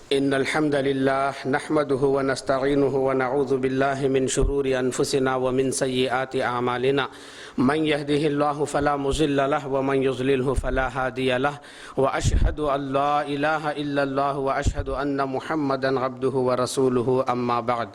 إن الحمد لله نحمده ونستعينه ونعوذ بالله من شرور أنفسنا ومن سيئات أعمالنا من يهده الله فلا مضل له ومن يضلله فلا هادي له وأشهد أن لا إله إلا الله وأشهد أن محمدا عبده ورسوله أما بعد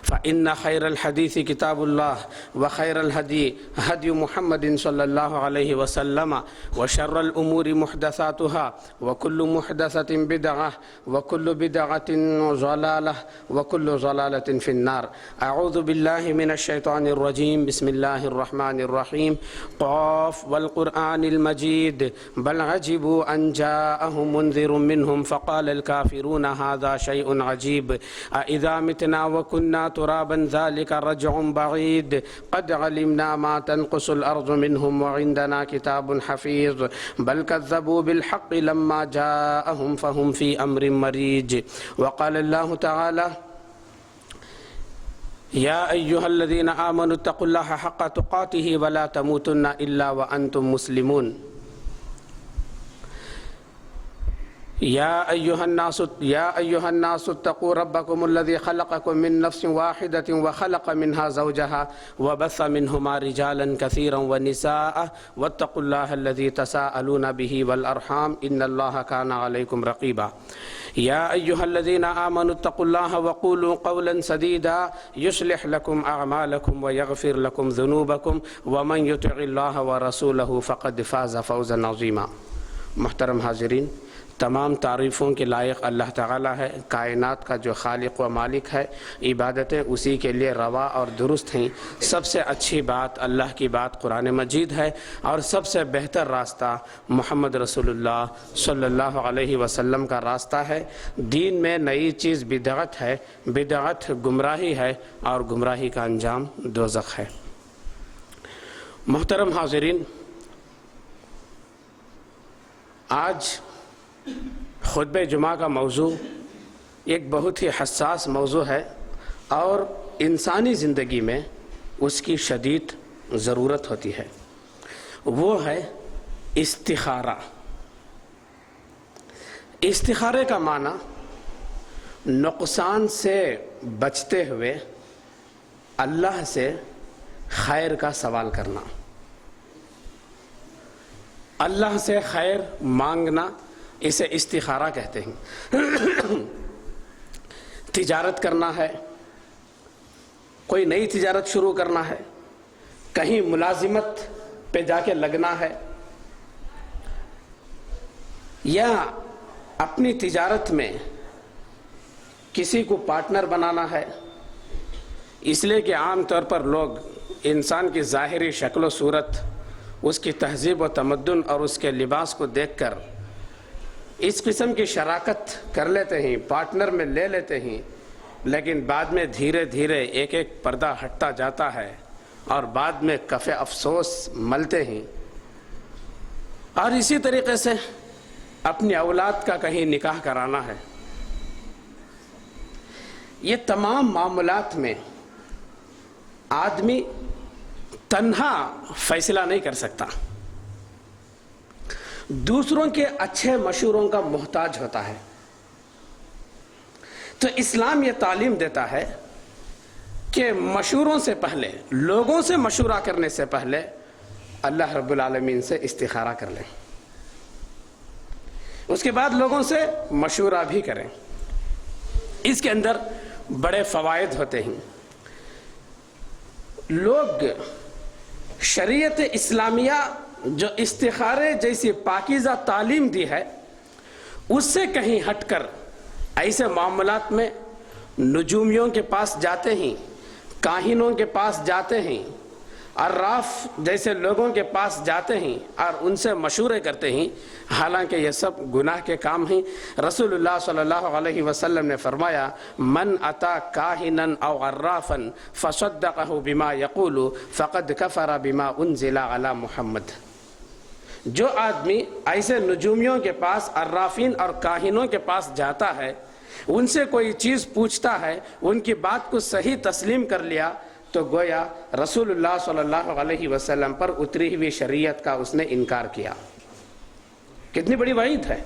فإن خير الحديث كتاب الله وخير الهدي هدي محمد صلى الله عليه وسلم وشر الأمور محدثاتها وكل محدثة بدعة وكل بدعة ضلالة وكل ضلالة في النار. أعوذ بالله من الشيطان الرجيم. بسم الله الرحمن الرحيم. قاف والقرآن المجيد بل عجبوا أن جاءهم منذر منهم فقال الكافرون هذا شيء عجيب أإذا متنا وكنا ترابا ذلك رجع بعيد قد علمنا ما تنقص الأرض منهم وعندنا كتاب حفيظ بل كذبوا بالحق لما جاءهم فهم في أمر مريج. وقال الله تعالى يا أيها الذين آمنوا اتقوا الله حق تقاته ولا تموتن إلا وأنتم مسلمون. يا أيها الناس اتقوا ربكم الذي خلقكم من نفس واحدة وخلق منها زوجها وبث منهما رجالا كثيرا ونساء واتقوا الله الذي تساءلون به والأرحام إن الله كان عليكم رقيبا. يا أيها الذين آمنوا اتقوا الله وقولوا قولا سديدا يصلح لكم أعمالكم ويغفر لكم ذنوبكم ومن يطع الله ورسوله فقد فاز فوزا عظيما. محترم حاضرین، تمام تعریفوں کے لائق اللہ تعالیٰ ہے، کائنات کا جو خالق و مالک ہے، عبادتیں اسی کے لیے روا اور درست ہیں. سب سے اچھی بات اللہ کی بات قرآن مجید ہے اور سب سے بہتر راستہ محمد رسول اللہ صلی اللہ علیہ وسلم کا راستہ ہے. دین میں نئی چیز بدعت ہے، بدعت گمراہی ہے اور گمراہی کا انجام دوزخ ہے. محترم حاضرین، آج خطبہ جمعہ کا موضوع ایک بہت ہی حساس موضوع ہے اور انسانی زندگی میں اس کی شدید ضرورت ہوتی ہے. وہ ہے استخارہ. استخارے کا معنی نقصان سے بچتے ہوئے اللہ سے خیر کا سوال کرنا، اللہ سے خیر مانگنا، اسے استخارہ کہتے ہیں. تجارت کرنا ہے، کوئی نئی تجارت شروع کرنا ہے، کہیں ملازمت پہ جا کے لگنا ہے، یا اپنی تجارت میں کسی کو پارٹنر بنانا ہے. اس لیے کہ عام طور پر لوگ انسان کی ظاہری شکل و صورت، اس کی تہذیب و تمدن اور اس کے لباس کو دیکھ کر اس قسم کی شراکت کر لیتے ہیں، پارٹنر میں لے لیتے ہیں، لیکن بعد میں دھیرے دھیرے ایک ایک پردہ ہٹتا جاتا ہے اور بعد میں کف افسوس ملتے ہیں. اور اسی طریقے سے اپنی اولاد کا کہیں نکاح کرانا ہے. یہ تمام معاملات میں آدمی تنہا فیصلہ نہیں کر سکتا، دوسروں کے اچھے مشوروں کا محتاج ہوتا ہے. تو اسلام یہ تعلیم دیتا ہے کہ مشوروں سے پہلے، لوگوں سے مشورہ کرنے سے پہلے اللہ رب العالمین سے استخارہ کر لیں، اس کے بعد لوگوں سے مشورہ بھی کریں. اس کے اندر بڑے فوائد ہوتے ہیں. لوگ شریعت اسلامیہ جو استخارے جیسی پاکیزہ تعلیم دی ہے، اس سے کہیں ہٹ کر ایسے معاملات میں نجومیوں کے پاس جاتے ہیں، کاہنوں کے پاس جاتے ہیں، عراف جیسے لوگوں کے پاس جاتے ہیں اور ان سے مشورے کرتے ہیں. حالانکہ یہ سب گناہ کے کام ہیں. رسول اللہ صلی اللہ علیہ وسلم نے فرمایا من اتا کاہنا او عرافا فصدقہ بما یقول فقد کفر بما انزل علی محمد. جو آدمی ایسے نجومیوں کے پاس، عرافین اور کاہنوں کے پاس جاتا ہے، ان سے کوئی چیز پوچھتا ہے، ان کی بات کو صحیح تسلیم کر لیا، تو گویا رسول اللہ صلی اللہ علیہ وسلم پر اتری ہوئی شریعت کا اس نے انکار کیا. کتنی بڑی وعید ہے.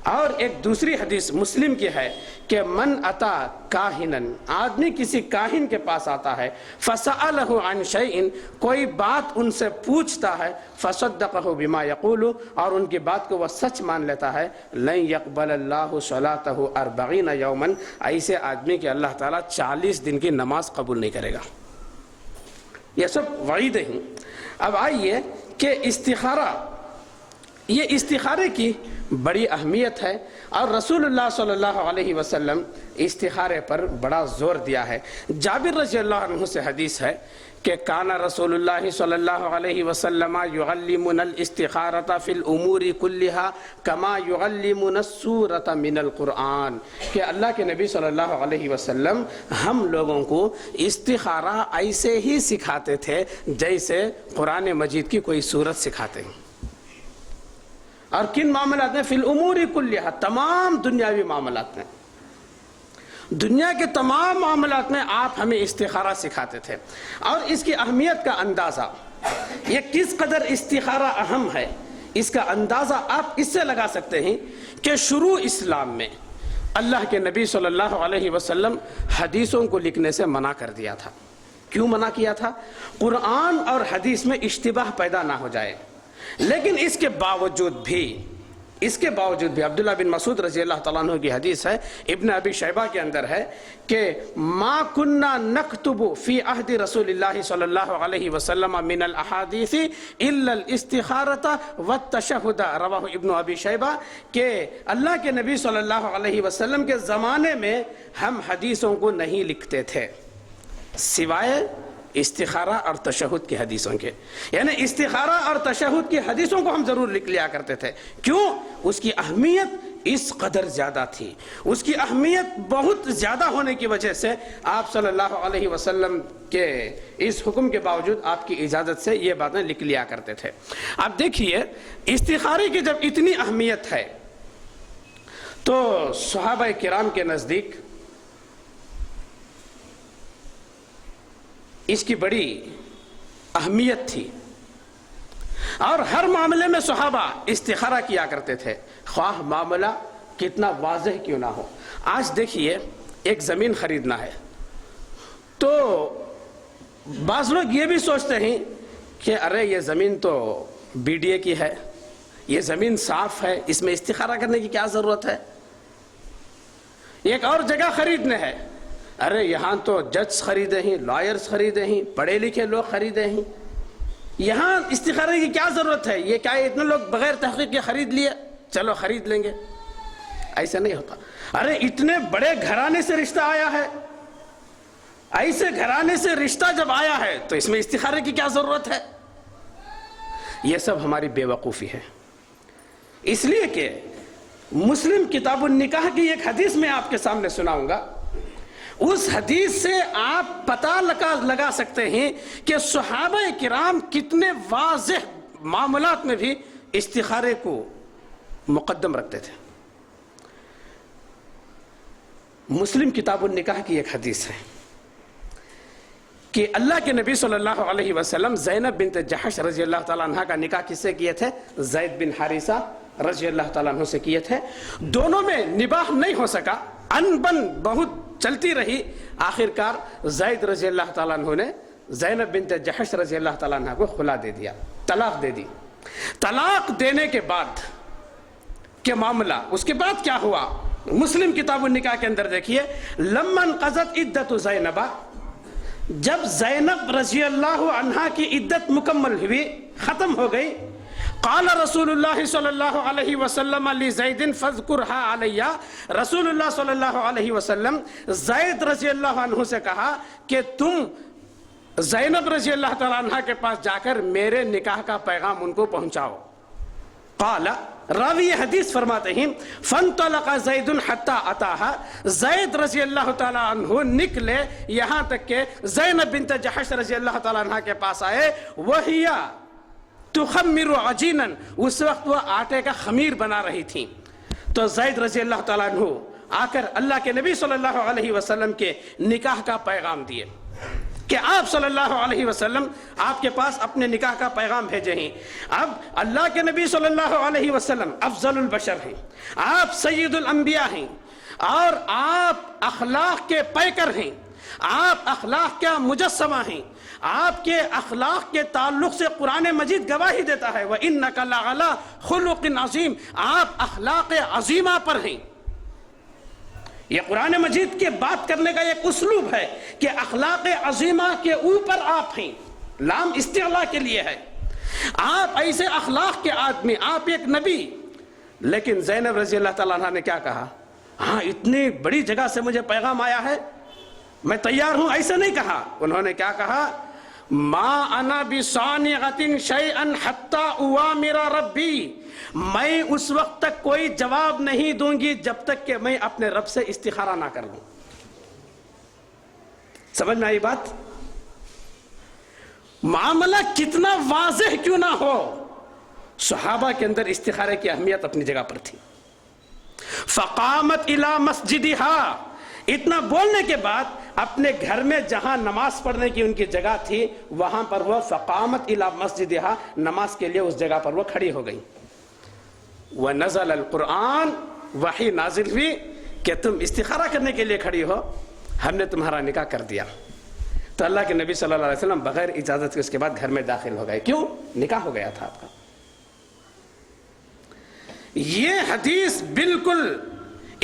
اور ایک دوسری حدیث مسلم کی ہے کہ من اتا کاہنن، آدمی کسی کاہن کے پاس آتا ہے، فسألہ عن شیء، کوئی بات ان سے پوچھتا ہے، فصدقہ بما یقول، اور ان کی بات کو وہ سچ مان لیتا ہے، لن یقبل اللہ صلاتہ 40 یوما، ایسے آدمی کے اللہ تعالیٰ 40 دن کی نماز قبول نہیں کرے گا۔ یہ سب وعیدیں ہیں۔ اب آئیے کہ استخارہ، یہ استخارے کی بڑی اہمیت ہے، اور رسول اللہ صلی اللہ علیہ وسلم استخارے پر بڑا زور دیا ہے۔ جابر رضی اللہ عنہ سے حدیث ہے کہ کانا رسول اللہ صلی اللہ علیہ وسلم یعلمنا الاستخارۃ فی الامور کلھا کما یعلمنا السورۃ من القرآن، کہ اللہ کے نبی صلی اللہ علیہ وسلم ہم لوگوں کو استخارہ ایسے ہی سکھاتے تھے جیسے قرآن مجید کی کوئی سورت سکھاتے ہیں۔ اور کن معاملات میں؟ فی الامور کلھا، تمام دنیاوی معاملات میں، دنیا کے تمام معاملات میں آپ ہمیں استخارہ سکھاتے تھے۔ اور اس کی اہمیت کا اندازہ، یہ کس قدر استخارہ اہم ہے، اس کا اندازہ آپ اس سے لگا سکتے ہیں کہ شروع اسلام میں اللہ کے نبی صلی اللہ علیہ وسلم حدیثوں کو لکھنے سے منع کر دیا تھا۔ کیوں منع کیا تھا؟ قرآن اور حدیث میں اشتباہ پیدا نہ ہو جائے۔ لیکن اس کے باوجود بھی عبداللہ بن مسعود رضی اللہ تعالیٰ عنہ کی حدیث ہے، ابن ابی شیبہ کے اندر ہے کہ ما کننا نکتب فی عہد رسول اللہ صلی اللہ علیہ وسلم من الاحادیث الا الاستخارۃ والتشہد، رواہ ابن ابی شیبہ، کہ اللہ کے نبی صلی اللہ علیہ وسلم کے زمانے میں ہم حدیثوں کو نہیں لکھتے تھے سوائے استخارہ اور تشہد کی حدیثوں کے، یعنی استخارہ اور تشہد کی حدیثوں کو ہم ضرور لکھ لیا کرتے تھے۔ کیوں؟ اس کی اہمیت اس قدر زیادہ تھی، اس کی اہمیت بہت زیادہ ہونے کی وجہ سے آپ صلی اللہ علیہ وسلم کے اس حکم کے باوجود آپ کی اجازت سے یہ باتیں لکھ لیا کرتے تھے۔ اب دیکھیے استخارے کی جب اتنی اہمیت ہے تو صحابہ کرام کے نزدیک اس کی بڑی اہمیت تھی، اور ہر معاملے میں صحابہ استخارہ کیا کرتے تھے، خواہ معاملہ کتنا واضح کیوں نہ ہو۔ آج دیکھیے ایک زمین خریدنا ہے تو بعض لوگ یہ بھی سوچتے ہیں کہ ارے یہ زمین تو بی ڈی اے کی ہے، یہ زمین صاف ہے، اس میں استخارہ کرنے کی کیا ضرورت ہے۔ ایک اور جگہ خریدنے ہے، ارے یہاں تو جج خریدے ہیں، لائرز خریدے ہیں، پڑھے لکھے لوگ خریدے ہیں، یہاں استخارے کی کیا ضرورت ہے، یہ کیا اتنے لوگ بغیر تحقیق کے خرید لیے، چلو خرید لیں گے۔ ایسا نہیں ہوتا۔ ارے اتنے بڑے گھرانے سے رشتہ آیا ہے، ایسے گھرانے سے رشتہ جب آیا ہے تو اس میں استخارے کی کیا ضرورت ہے۔ یہ سب ہماری بے وقوفی ہے، اس لیے کہ مسلم کتاب النکاح کی ایک حدیث میں آپ کے سامنے سناؤں گا، اس حدیث سے آپ پتہ لگا سکتے ہیں کہ صحابہ کرام کتنے واضح معاملات میں بھی استخارے کو مقدم رکھتے تھے۔ مسلم کتاب النکاح کی ایک حدیث ہے کہ اللہ کے نبی صلی اللہ علیہ وسلم زینب بنت جحش رضی اللہ تعالیٰ عنہ کا نکاح کس سے کیے تھے؟ زید بن حارثہ رضی اللہ تعالیٰ عنہ سے کیے تھے۔ دونوں میں نباہ نہیں ہو سکا، انبن بہت چلتی رہی، آخر کار زید رضی اللہ تعالیٰ عنہ نے زینب بنت جحش رضی اللہ تعالیٰ عنہ کو خلا دے دیا، طلاق دے دی۔ طلاق دینے کے بعد کے معاملہ، اس کے بعد کیا ہوا؟ مسلم کتاب النکاح کے اندر دیکھیے، لما انقضت عدت زینبہ، جب زینب رضی اللہ عنہا کی عدت مکمل ہوئی، ختم ہو گئی، قال رسول اللہ صلی اللہ علیہ وسلم لزید فاذکرها علی، رسول اللہ صلی اللہ علیہ وسلم زید رضی اللہ عنہ سے کہا کہ تم زینب رضی اللہ تعالیٰ عنہ کے پاس جا کر میرے نکاح کا پیغام ان کو پہنچاؤ۔ قال، راوی حدیث فرماتے ہیں، فانطلق زید حتی اتاہا، زید رضی اللہ تعالیٰ عنہ نکلے یہاں تک کہ زینب بنت جحش رضی اللہ تعالیٰ عنہ کے پاس آئے، وہی تخمر عجینا، اس وقت وہ آٹے کا خمیر بنا رہی تھیں۔ تو زید رضی اللہ تعالیٰ عنہ آ کر اللہ کے نبی صلی اللہ علیہ وسلم کے نکاح کا پیغام دیے۔ کہ آپ صلی اللہ علیہ وسلم آپ کے پاس اپنے نکاح کا پیغام بھیجے ہیں. اب اللہ کے نبی صلی اللہ علیہ وسلم افضل البشر ہیں, آپ سید الانبیاء ہیں, اور آپ اخلاق کے پیکر ہیں, آپ اخلاق کا مجسمہ ہیں. آپ کے اخلاق کے تعلق سے قرآن مجید گواہی دیتا ہے وَإِنَّكَ لَعَلَىٰ خُلُقٍ عَظِيمٍ, آپ اخلاق عظیمہ پر ہیں. یہ قرآن مجید کے بات کرنے کا ایک اسلوب ہے کہ اخلاق عظیمہ کے اوپر آپ ہیں, لام استعلاء کے لیے ہے. آپ ایسے اخلاق کے آدمی, آپ ایک نبی. لیکن زینب رضی اللہ تعالیٰ عنہ نے کیا کہا؟ ہاں اتنی بڑی جگہ سے مجھے پیغام آیا ہے, میں تیار ہوں, ایسے نہیں کہا. انہوں نے کیا کہا؟ ما انا بصانعۃ شیئا حتی اوامر ربی, میں اس وقت تک کوئی جواب نہیں دوں گی جب تک کہ میں اپنے رب سے استخارہ نہ کر لوں. سمجھ میں آئی بات؟ معاملہ کتنا واضح کیوں نہ ہو, صحابہ کے اندر استخارے کی اہمیت اپنی جگہ پر تھی. فقامت الی مسجدہا, اتنا بولنے کے بعد اپنے گھر میں جہاں نماز پڑھنے کی ان کی جگہ تھی وہاں پر وہ فقامت الی مسجدہا, نماز کے لیے اس جگہ پر وہ کھڑی ہو گئی. وَنَزَلَ الْقُرْآنِ, وحی نازل ہوئی کہ تم استخارہ کرنے کے لیے کھڑی ہو, ہم نے تمہارا نکاح کر دیا. تو اللہ کے نبی صلی اللہ علیہ وسلم بغیر اجازت کے اس کے بعد گھر میں داخل ہو گئے. کیوں؟ نکاح ہو گیا تھا آپ کا. یہ حدیث بالکل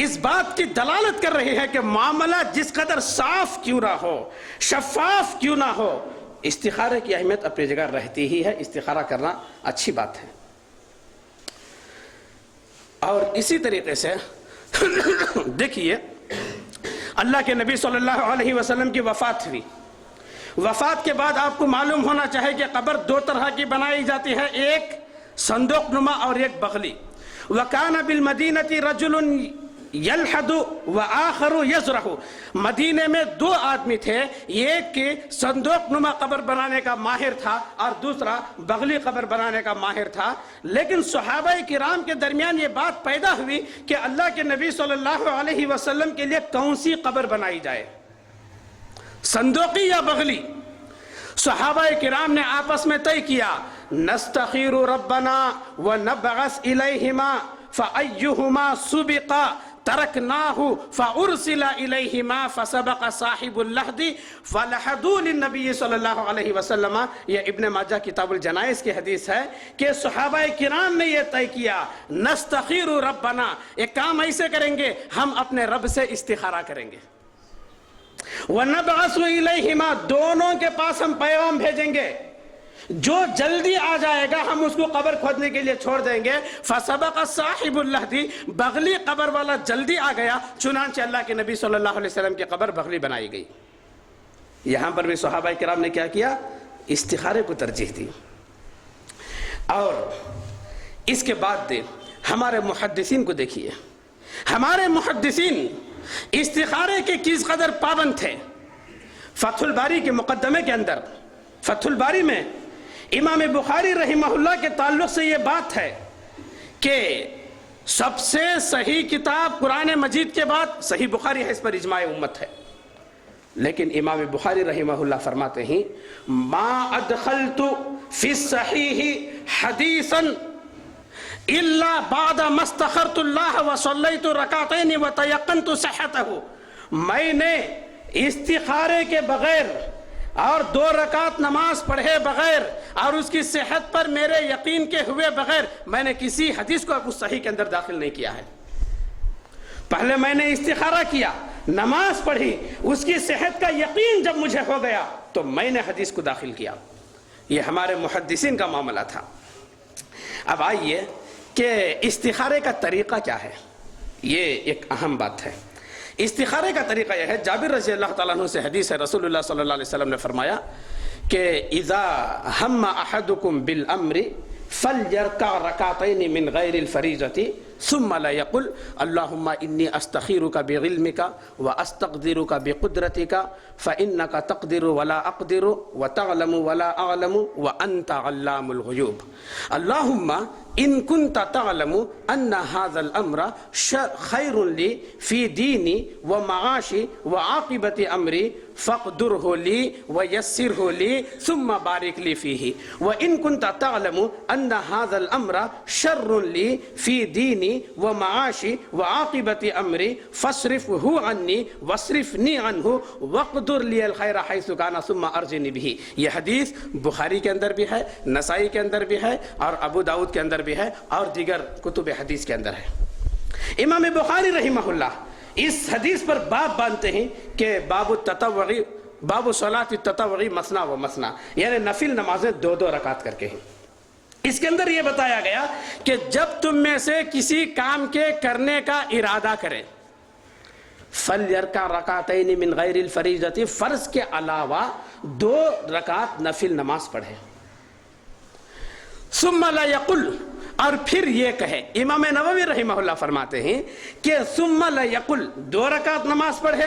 اس بات کی دلالت کر رہی ہے کہ معاملہ جس قدر صاف کیوں نہ ہو, شفاف کیوں نہ ہو, استخارے کی اہمیت اپنی جگہ رہتی ہی ہے. استخارہ کرنا اچھی بات ہے. اور اسی طریقے سے دیکھیے, اللہ کے نبی صلی اللہ علیہ وسلم کی وفات ہوئی. وفات کے بعد آپ کو معلوم ہونا چاہے کہ قبر دو طرح کی بنائی جاتی ہے, ایک صندوق نما اور ایک بغلی. وَكَانَ بِالْمَدِينَةِ رَجُلٌ یلحد و آخر یزرح, مدینے میں دو آدمی تھے, ایک کہ صندوق نما قبر بنانے کا ماہر تھا اور دوسرا بغلی قبر بنانے کا ماہر تھا. لیکن صحابہ کرام کے درمیان یہ بات پیدا ہوئی کہ اللہ کے نبی صلی اللہ علیہ وسلم کے لیے کون سی قبر بنائی جائے, صندوقی یا بغلی. صحابہ کرام نے آپس میں طے کیا, نستخیر ربنا ونبعث الیہما فأیہما سبق ترکناہ فأرسل الیہما فسبق صاحب اللحد فلحدوا للنبی صلی اللہ علیہ وسلم. یہ ابن ماجہ کتاب الجنائز کی حدیث ہے کہ صحابہ کرام نے یہ طے کیا, نستخیر ربنا, ایک کام ایسے کریں گے ہم اپنے رب سے استخارہ کریں گے. وَنَبْعَثُ إِلَيْهِمَا, دونوں کے پاس ہم پیغام بھیجیں گے, جو جلدی آ جائے گا ہم اس کو قبر کھودنے کے لیے چھوڑ دیں گے. فَسَبَقَ صَاحِبُ اللَّحْدِ, بغلی قبر والا جلدی آ گیا, چنانچہ اللہ کے نبی صلی اللہ علیہ وسلم کی قبر بغلی بنائی گئی. یہاں پر بھی صحابہ کرام نے کیا کیا؟ استخارے کو ترجیح دی. اور اس کے بعد ہمارے محدثین کو دیکھیے, ہمارے محدثین استخارے کے کس قدر پابند تھے. فتح الباری کے مقدمے کے اندر, فتح الباری میں امام بخاری رحمہ اللہ کے تعلق سے یہ بات ہے کہ سب سے صحیح کتاب قرآن مجید کے بعد صحیح بخاری ہے, اس پر اجماع امت ہے. لیکن امام بخاری رحمہ اللہ فرماتے ہیں, ما ادخلت فی الصحیح حدیثا الا بعد ما استخرت اللہ وصلیت رکعتین وتیقنت صحتہ, میں نے استخارے کے بغیر اور 2 رکعت نماز پڑھے بغیر اور اس کی صحت پر میرے یقین کے ہوئے بغیر میں نے کسی حدیث کو اس صحیح کے اندر داخل نہیں کیا ہے. پہلے میں نے استخارہ کیا, نماز پڑھی, اس کی صحت کا یقین جب مجھے ہو گیا تو میں نے حدیث کو داخل کیا. یہ ہمارے محدثین کا معاملہ تھا. اب آئیے کہ استخارے کا طریقہ کیا ہے, یہ ایک اہم بات ہے. استخارے کا طریقہ یہ ہے, جابر رضی اللہ تعالیٰ عنہ سے حدیث ہے, رسول اللہ صلی اللہ علیہ وسلم نے فرمایا کہ اذا ہم احدکم بالامر فلیرکع رکعتین من غیر الفریضۃ ثم لا یقل اللہم انی استخیرک بعلمک واستقدرک بقدرتک فانک تقدر ولا اقدر وتعلم ولا اعلم وانت علام الغیوب. اللہم ان كنت تعلم ان هذا الامر خير لي في ديني ومعاشي وعاقبة امري فاقدره لي ويسره لي ثم بارك لي فيه وإن كنت تعلم أن هذا الأمر شر لي في ديني ومعاشي وعاقبة أمري فاصرفه عني واصرفني عنه واقدر لي الخير حيث كان ثم أرجني به. یہ حدیث بخاری کے اندر بھی ہے، نسائی کے اندر بھی ہے، اور ابو داؤد کے اندر بھی ہے، اور دیگر کتب حدیث کے اندر ہے. امام بخاری رحمہ اللہ اس حدیث پر باب باندھتے ہیں کہ باب التطوعی، باب صلاۃ التطوعی مثنا و مثنا، یعنی نفل نمازیں 2 رکعت کر کے ہیں. اس کے اندر یہ بتایا گیا کہ جب تم میں سے کسی کام کے کرنے کا ارادہ کرے فَلْيَرْكَعْ رَكَعَتَيْنِ مِنْ غَيْرِ الْفَرِيضَةِ، فرض کے علاوہ 2 رکعت نفل نماز پڑھے. ثُمَّ لَا يَقُلْ، اور پھر یہ کہے. امام نووی رحمہ اللہ فرماتے ہیں کہ ثُمَّ لَا يَقُلْ، 2 رکعت نماز پڑھے،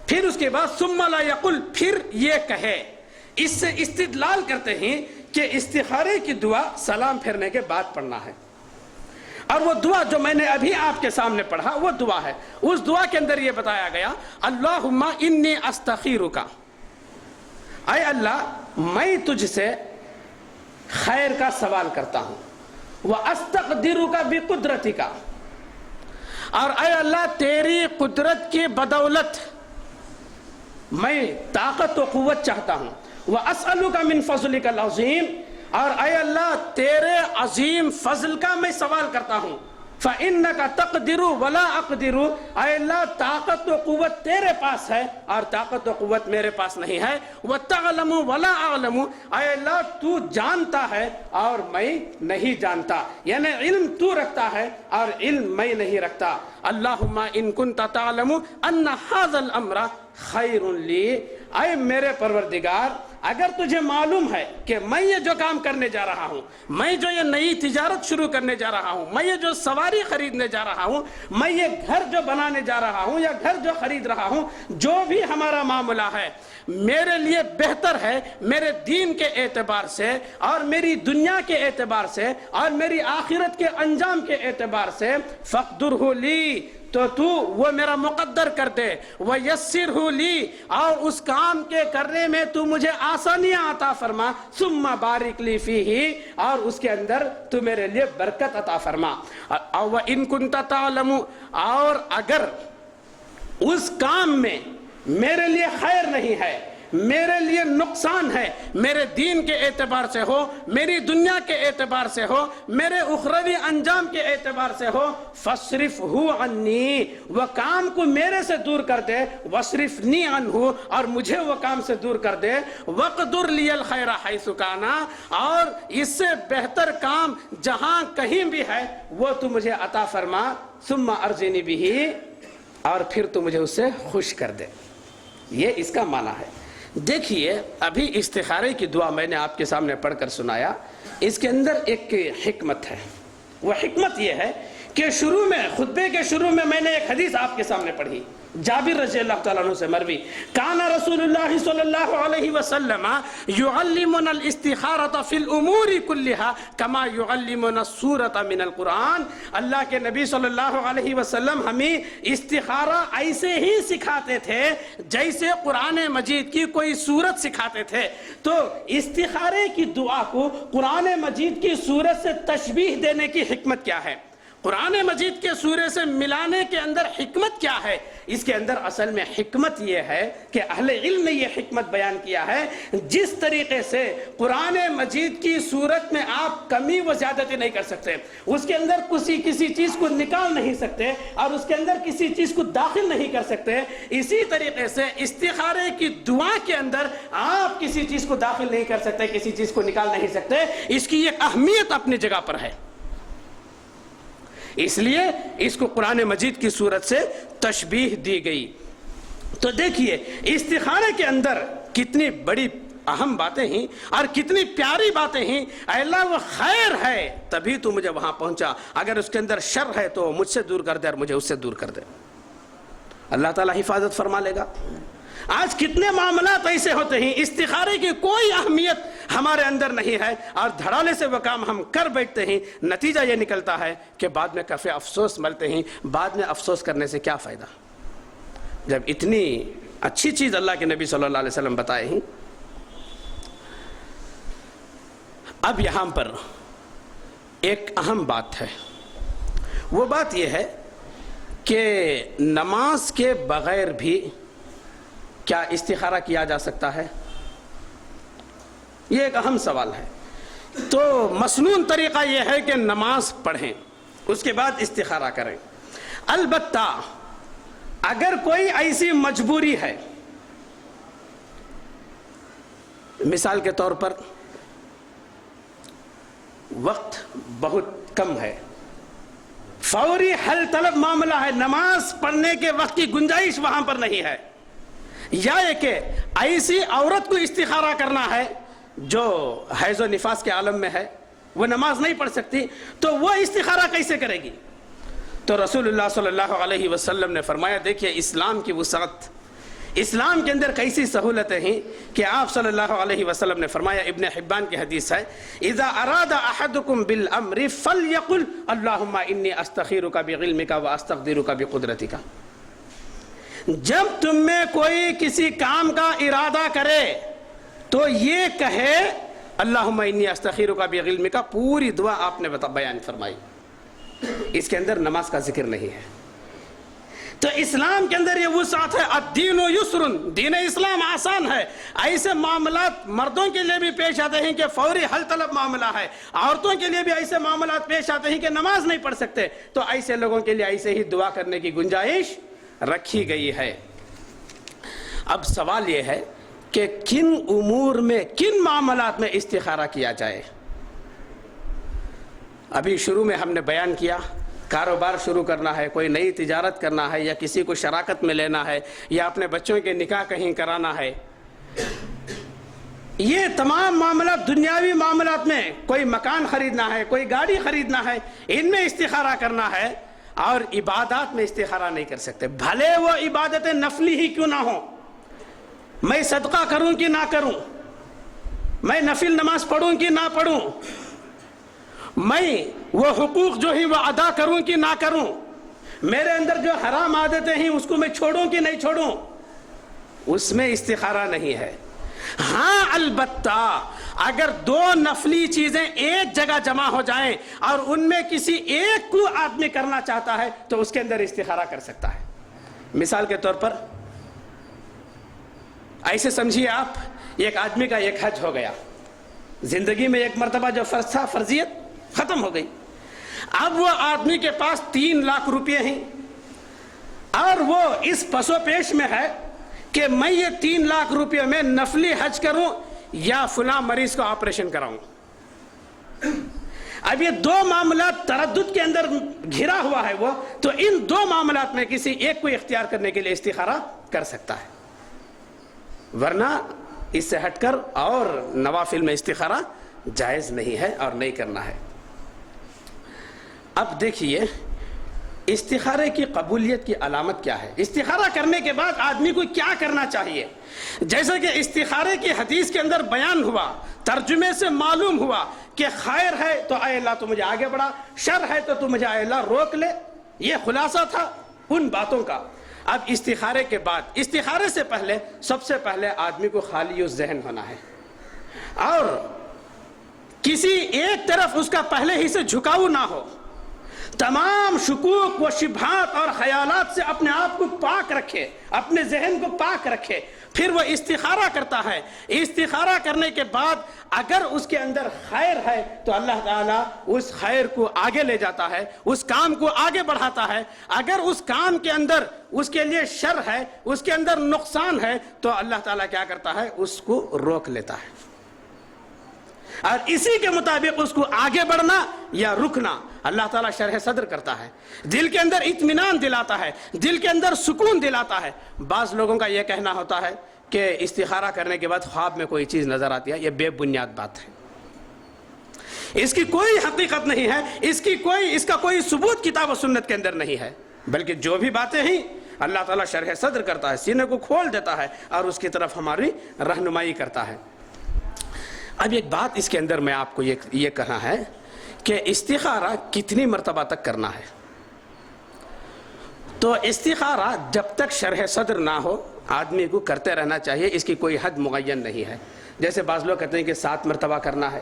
پھر اس کے بعد ثُمَّ لَا يَقُلْ، پھر یہ کہے. اس سے استدلال کرتے ہیں کہ استخارے کی دعا سلام پھرنے کے بعد پڑھنا ہے، اور وہ دعا جو میں نے ابھی آپ کے سامنے پڑھا وہ دعا ہے. اس دعا کے اندر یہ بتایا گیا اللہم انی استخیرک، اے اللہ میں تجھ سے خیر کا سوال کرتا ہوں، وَأَسْتَقْدِرُكَ بِقُدْرَتِكَ، اور اے اللہ تیری قدرت کی بدولت میں طاقت و قوت چاہتا ہوں. وَأَسْأَلُكَ مِن فَضْلِكَ الْعَظِيمِ، اور اے اللہ تیرے عظیم فضل کا میں سوال کرتا ہوں. فَإِنَّكَ تَقْدِرُ وَلَا أَقْدِرُ، اے اللہ طاقت و قوت تیرے پاس ہے اور طاقت و قوت میرے پاس نہیں ہے. وَتَعْلَمُ وَلَا أَعْلَمُ، اے اللہ تو جانتا ہے اور میں نہیں جانتا، یعنی علم تو رکھتا ہے اور علم میں نہیں رکھتا. اللہم ان کنت تعلم ان هذا الامر خیر لی، اے میرے پروردگار اگر تجھے معلوم ہے کہ میں یہ جو کام کرنے جا رہا ہوں، میں جو یہ نئی تجارت شروع کرنے جا رہا ہوں، میں یہ جو سواری خریدنے جا رہا ہوں، میں یہ گھر جو بنانے جا رہا ہوں یا گھر جو خرید رہا ہوں، جو بھی ہمارا معاملہ ہے میرے لیے بہتر ہے میرے دین کے اعتبار سے اور میری دنیا کے اعتبار سے اور میری آخرت کے انجام کے اعتبار سے، فَقْدُرْهُ لِي، تو وہ میرا مقدر کر دے. وَيَسِّرْهُ لِي، اور اس کام کے کرنے میں تو مجھے آسانیاں عطا فرما. ثُمَّ بَارِكْ لِي فِيهِ، اور اس کے اندر تو میرے لیے برکت عطا فرما. وَإِن كُنْتَ تَعْلَمُ، اور اگر اس کام میں میرے لیے خیر نہیں ہے، میرے لیے نقصان ہے، میرے دین کے اعتبار سے ہو، میری دنیا کے اعتبار سے ہو، میرے اخروی انجام کے اعتبار سے ہو، فَاصْرِفْهُ عَنِّي، وہ کام کو میرے سے دور کر دے. وَاصْرِفْنِي عَنْهُ، اور مجھے وہ کام سے دور کر دے. وَاقْدُرْ لِيَ الْخَيْرَ حَيْثُ كَانَ، اور اس سے بہتر کام جہاں کہیں بھی ہے وہ تو مجھے عطا فرما. ثُمَّ أَرْزِنِي بِهِ، اور پھر تو مجھے اس سے خوش کر دے. یہ اس کا معنی ہے. دیکھیے ابھی استخارے کی دعا میں نے آپ کے سامنے پڑھ کر سنایا، اس کے اندر ایک حکمت ہے. وہ حکمت یہ ہے کہ شروع میں، خطبے کے شروع میں نے ایک حدیث آپ کے سامنے پڑھی، جابر رضی اللہ تعالیٰ عنہ سے مروی. کان رسول اللہ صلی اللہ علیہ وسلم یعلمنا الاستخارۃ فی الامور کلھا کما یعلمنا السورۃ من القرآن. اللہ کے نبی صلی اللہ علیہ وسلم ہمیں استخارہ ایسے ہی سکھاتے تھے جیسے قرآن مجید کی کوئی سورت سکھاتے تھے. تو استخارے کی دعا کو قرآن مجید کی سورت سے تشبیہ دینے کی حکمت کیا ہے؟ قرآن مجید کے سورے سے ملانے کے اندر حکمت کیا ہے؟ اس کے اندر اصل میں حکمت یہ ہے کہ اہل علم نے یہ حکمت بیان کیا ہے، جس طریقے سے قرآن مجید کی صورت میں آپ کمی و زیادتی نہیں کر سکتے، اس کے اندر کسی چیز کو نکال نہیں سکتے اور اس کے اندر کسی چیز کو داخل نہیں کر سکتے، اسی طریقے سے استخارے کی دعا کے اندر آپ کسی چیز کو داخل نہیں کر سکتے، کسی چیز کو نکال نہیں سکتے. اس کی ایک اہمیت اپنی جگہ پر ہے، اس لیے اس کو قرآن مجید کی صورت سے تشبیہ دی گئی. تو دیکھیے استخارے کے اندر کتنی بڑی اہم باتیں ہیں اور کتنی پیاری باتیں ہیں. اے اللہ وہ خیر ہے تبھی تو مجھے وہاں پہنچا، اگر اس کے اندر شر ہے تو مجھ سے دور کر دے اور مجھے اس سے دور کر دے. اللہ تعالیٰ حفاظت فرما لے گا. آج کتنے معاملات ایسے ہوتے ہیں استخارے کی کوئی اہمیت ہمارے اندر نہیں ہے اور دھڑالے سے وہ کام ہم کر بیٹھتے ہیں، نتیجہ یہ نکلتا ہے کہ بعد میں کافی افسوس ملتے ہیں. بعد میں افسوس کرنے سے کیا فائدہ جب اتنی اچھی چیز اللہ کے نبی صلی اللہ علیہ وسلم بتائے ہیں۔ اب یہاں پر ایک اہم بات ہے، وہ بات یہ ہے کہ نماز کے بغیر بھی کیا استخارہ کیا جا سکتا ہے؟ یہ ایک اہم سوال ہے۔ تو مسنون طریقہ یہ ہے کہ نماز پڑھیں، اس کے بعد استخارہ کریں۔ البتہ اگر کوئی ایسی مجبوری ہے، مثال کے طور پر وقت بہت کم ہے، فوری حل طلب معاملہ ہے، نماز پڑھنے کے وقت کی گنجائش وہاں پر نہیں ہے، یا کہ ایسی عورت کو استخارہ کرنا ہے جو حیض و نفاس کے عالم میں ہے، وہ نماز نہیں پڑھ سکتی، تو وہ استخارہ کیسے کرے گی؟ تو رسول اللہ صلی اللہ علیہ وسلم نے فرمایا، دیکھیے اسلام کی وسعت، اسلام کے اندر کیسی سہولتیں ہیں کہ آپ صلی اللہ علیہ وسلم نے فرمایا، ابن حبان کی حدیث ہے، اذا اراد احدکم بالامر فلیقل اللہم انی استخیرک بعلمک واستقدرک بقدرتک۔ جب تم میں کوئی کسی کام کا ارادہ کرے تو یہ کہے اللہم انی استخیرک بعلمک، پوری دعا آپ نے بیان فرمائی، اس کے اندر نماز کا ذکر نہیں ہے۔ تو اسلام کے اندر یہ وسعت ہے، الدین یسر، دین اسلام آسان ہے۔ ایسے معاملات مردوں کے لیے بھی پیش آتے ہیں کہ فوری حل طلب معاملہ ہے، عورتوں کے لیے بھی ایسے معاملات پیش آتے ہیں کہ نماز نہیں پڑھ سکتے، تو ایسے لوگوں کے لیے ایسے ہی دعا کرنے کی گنجائش رکھی گئی ہے۔ اب سوال یہ ہے کہ کن امور میں، کن معاملات میں استخارہ کیا جائے؟ ابھی شروع میں ہم نے بیان کیا، کاروبار شروع کرنا ہے، کوئی نئی تجارت کرنا ہے، یا کسی کو شراکت میں لینا ہے، یا اپنے بچوں کے نکاح کہیں کرانا ہے، یہ تمام معاملات دنیاوی معاملات میں، کوئی مکان خریدنا ہے، کوئی گاڑی خریدنا ہے، ان میں استخارہ کرنا ہے، اور عبادات میں استخارہ نہیں کر سکتے، بھلے وہ عبادتیں نفلی ہی کیوں نہ ہوں۔ میں صدقہ کروں کہ نہ کروں، میں نفل نماز پڑھوں کہ نہ پڑھوں، میں وہ حقوق جو ہی وہ ادا کروں کہ نہ کروں، میرے اندر جو حرام عادتیں ہیں اس کو میں چھوڑوں کہ نہیں چھوڑوں، اس میں استخارہ نہیں ہے۔ ہاں البتہ اگر دو نفلی چیزیں ایک جگہ جمع ہو جائیں اور ان میں کسی ایک کو آدمی کرنا چاہتا ہے تو اس کے اندر استخارہ کر سکتا ہے۔ مثال کے طور پر ایسے سمجھیے، آپ ایک آدمی کا ایک حج ہو گیا، زندگی میں ایک مرتبہ جو فرض تھا، فرضیت ختم ہو گئی، اب وہ آدمی کے پاس 3 لاکھ روپے ہیں، اور وہ اس پس و پیش میں ہے کہ میں یہ 3 لاکھ روپے میں نفلی حج کروں یا فلاں مریض کو آپریشن کراؤں۔ اب یہ دو معاملات تردد کے اندر گھرا ہوا ہے وہ، تو ان دو معاملات میں کسی ایک کو اختیار کرنے کے لیے استخارہ کر سکتا ہے، ورنہ اس سے ہٹ کر اور نوافل میں استخارہ جائز نہیں ہے اور نہیں کرنا ہے۔ اب دیکھیے استخارے کی قبولیت کی علامت کیا ہے، استخارہ کرنے کے بعد آدمی کو کیا کرنا چاہیے۔ جیسا کہ استخارے کی حدیث کے اندر بیان ہوا، ترجمے سے معلوم ہوا کہ خیر ہے تو اے اللہ تو مجھے آگے بڑھا، شر ہے تو مجھے اے اللہ روک لے، یہ خلاصہ تھا ان باتوں کا۔ اب استخارے کے بعد، استخارے سے پہلے سب سے پہلے آدمی کو خالی ذہن ہونا ہے، اور کسی ایک طرف اس کا پہلے ہی سے جھکاؤ نہ ہو، تمام شکوک و شبہات اور خیالات سے اپنے آپ کو پاک رکھے، اپنے ذہن کو پاک رکھے، پھر وہ استخارہ کرتا ہے۔ استخارہ کرنے کے بعد اگر اس کے اندر خیر ہے تو اللہ تعالیٰ اس خیر کو آگے لے جاتا ہے، اس کام کو آگے بڑھاتا ہے۔ اگر اس کام کے اندر اس کے لیے شر ہے، اس کے اندر نقصان ہے، تو اللہ تعالیٰ کیا کرتا ہے، اس کو روک لیتا ہے، اور اسی کے مطابق اس کو آگے بڑھنا یا رکنا اللہ تعالیٰ شرح صدر کرتا ہے، دل کے اندر اطمینان دلاتا ہے، دل کے اندر سکون دلاتا ہے۔ بعض لوگوں کا یہ کہنا ہوتا ہے کہ استخارہ کرنے کے بعد خواب میں کوئی چیز نظر آتی ہے، یہ بے بنیاد بات ہے، اس کی کوئی حقیقت نہیں ہے، اس کا کوئی ثبوت کتاب و سنت کے اندر نہیں ہے، بلکہ جو بھی باتیں ہیں اللہ تعالیٰ شرح صدر کرتا ہے، سینے کو کھول دیتا ہے اور اس کی طرف ہماری رہنمائی کرتا ہے۔ اب ایک بات اس کے اندر میں آپ کو یہ کہنا ہے کہ استخارہ کتنی مرتبہ تک کرنا ہے۔ تو استخارہ جب تک شرح صدر نہ ہو، آدمی کو کرتے رہنا چاہیے، اس کی کوئی حد معین نہیں ہے۔ جیسے بعض لوگ کہتے ہیں کہ 7 مرتبہ کرنا ہے،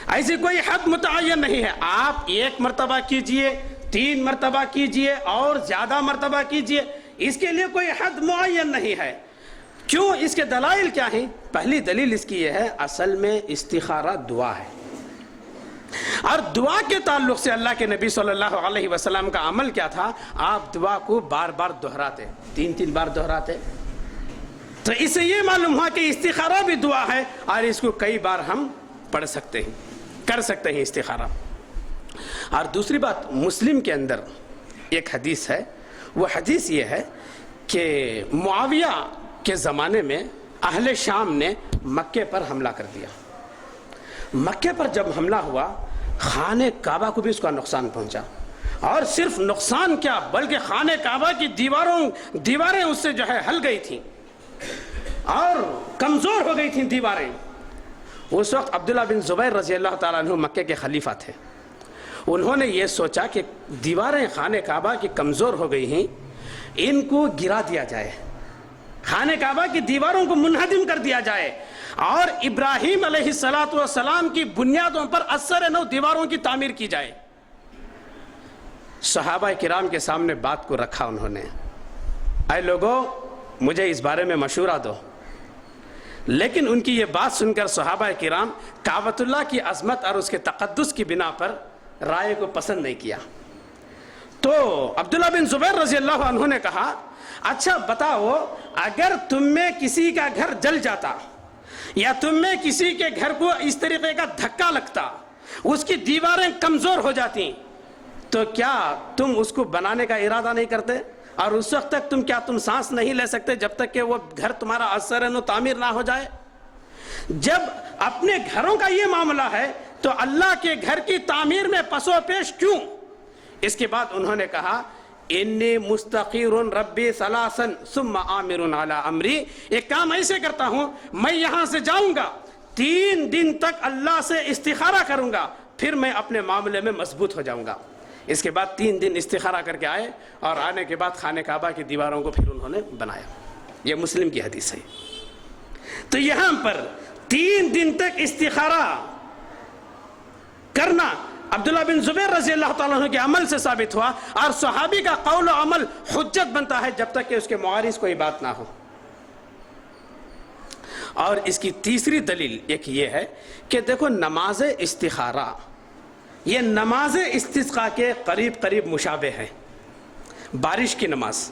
ایسی کوئی حد متعین نہیں ہے۔ آپ 1 مرتبہ کیجئے، 3 مرتبہ کیجئے اور زیادہ مرتبہ کیجئے، اس کے لیے کوئی حد معین نہیں ہے۔ کیوں؟ اس کے دلائل کیا ہیں؟ پہلی دلیل اس کی یہ ہے، اصل میں استخارہ دعا ہے، اور دعا کے تعلق سے اللہ کے نبی صلی اللہ علیہ وسلم کا عمل کیا تھا؟ آپ دعا کو بار بار دہراتے، 3 بار دہراتے۔ تو اس سے یہ معلوم ہوا کہ استخارہ بھی دعا ہے، اور اس کو کئی بار ہم پڑھ سکتے ہیں، کر سکتے ہیں استخارہ۔ اور دوسری بات، مسلم کے اندر ایک حدیث ہے، وہ حدیث یہ ہے کہ معاویہ کے زمانے میں اہل شام نے مکے پر حملہ کر دیا۔ مکے پر جب حملہ ہوا، خانہ کعبہ کو بھی اس کا نقصان پہنچا، اور صرف نقصان کیا بلکہ خانہ کعبہ کی دیواریں اس سے جو ہے ہل گئی تھیں اور کمزور ہو گئی تھیں دیواریں۔ اس وقت عبداللہ بن زبیر رضی اللہ تعالیٰ عنہ مکے کے خلیفہ تھے۔ انہوں نے یہ سوچا کہ دیواریں خانہ کعبہ کی کمزور ہو گئی ہیں، ان کو گرا دیا جائے، خانہ کعبہ کی دیواروں کو منہدم کر دیا جائے، اور ابراہیم علیہ السلام کی بنیادوں پر اثر نو دیواروں کی تعمیر کی جائے۔ صحابہ کرام کے سامنے بات کو رکھا انہوں نے، اے لوگو مجھے اس بارے میں مشورہ دو۔ لیکن ان کی یہ بات سن کر صحابہ کرام کعبۃ اللہ کی عظمت اور اس کے تقدس کی بنا پر رائے کو پسند نہیں کیا۔ تو عبداللہ بن زبیر رضی اللہ عنہ نے کہا، اچھا بتاؤ، اگر تم میں کسی کا گھر جل جاتا یا تم میں کسی کے گھر کو اس طریقے کا دھکا لگتا، اس کی دیواریں کمزور ہو جاتی، تو کیا تم اس کو بنانے کا ارادہ نہیں کرتے؟ اور اس وقت تک تم سانس نہیں لے سکتے جب تک کہ وہ گھر تمہارا اثر و تعمیر نہ ہو جائے؟ جب اپنے گھروں کا یہ معاملہ ہے تو اللہ کے گھر کی تعمیر میں پسو پیش کیوں؟ اس کے بعد انہوں نے کہا، انی مستقیر ربی ثلاثا ثم آمر علی امری، ایک کام ایسے کرتا ہوں، میں یہاں سے جاؤں گا، 3 دن تک اللہ سے استخارہ کروں گا، پھر میں اپنے معاملے میں مضبوط ہو جاؤں گا۔ اس کے بعد 3 دن استخارہ کر کے آئے، اور آنے کے بعد خانہ کعبہ کی دیواروں کو پھر انہوں نے بنایا۔ یہ مسلم کی حدیث ہے۔ تو یہاں پر 3 دن تک استخارہ کرنا عبداللہ بن زبیر رضی اللہ تعالیٰ عنہ کے عمل سے ثابت ہوا، اور صحابی کا قول و عمل حجت بنتا ہے جب تک کہ اس کے معارض کوئی بات نہ ہو۔ اور اس کی تیسری دلیل ایک یہ ہے کہ دیکھو، نماز استخارہ یہ نماز استسقاء کے قریب قریب مشابہ ہے، بارش کی نماز،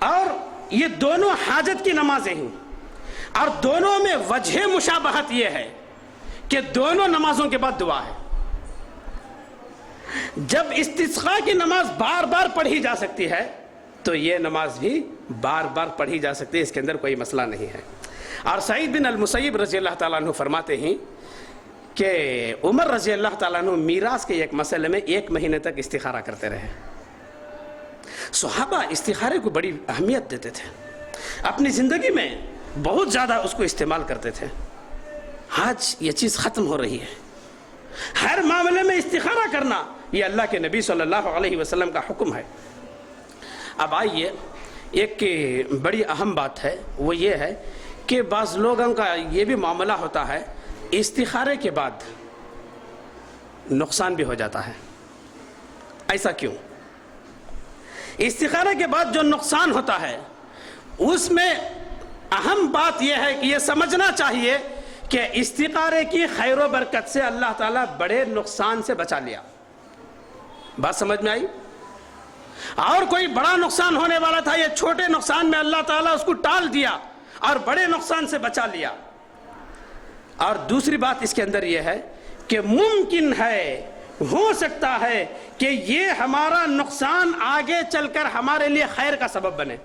اور یہ دونوں حاجت کی نمازیں ہیں، اور دونوں میں وجہ مشابہت یہ ہے کہ دونوں نمازوں کے بعد دعا ہے۔ جب استسقاء کی نماز بار بار پڑھی جا سکتی ہے تو یہ نماز بھی بار بار پڑھی جا سکتی ہے، اس کے اندر کوئی مسئلہ نہیں ہے۔ اور سعید بن المسیب رضی اللہ تعالیٰ عنہ فرماتے ہیں کہ عمر رضی اللہ تعالیٰ عنہ میراث کے ایک مسئلے میں 1 مہینے تک استخارہ کرتے رہے۔ صحابہ استخارے کو بڑی اہمیت دیتے تھے، اپنی زندگی میں بہت زیادہ اس کو استعمال کرتے تھے۔ آج یہ چیز ختم ہو رہی ہے، ہر معاملے میں استخارہ کرنا یہ اللہ کے نبی صلی اللہ علیہ وسلم کا حکم ہے۔ اب آئیے، ایک بڑی اہم بات ہے، وہ یہ ہے کہ بعض لوگوں کا یہ بھی معاملہ ہوتا ہے، استخارے کے بعد نقصان بھی ہو جاتا ہے۔ ایسا کیوں؟ استخارے کے بعد جو نقصان ہوتا ہے اس میں اہم بات یہ ہے کہ یہ سمجھنا چاہیے کہ استخارے کی خیر و برکت سے اللہ تعالیٰ بڑے نقصان سے بچا لیا۔ بات سمجھ میں آئی؟ اور کوئی بڑا نقصان ہونے والا تھا، یہ چھوٹے نقصان میں اللہ تعالیٰ اس کو ٹال دیا اور بڑے نقصان سے بچا لیا۔ اور دوسری بات اس کے اندر یہ ہے کہ ممکن ہے، ہو سکتا ہے کہ یہ ہمارا نقصان آگے چل کر ہمارے لیے خیر کا سبب بنے۔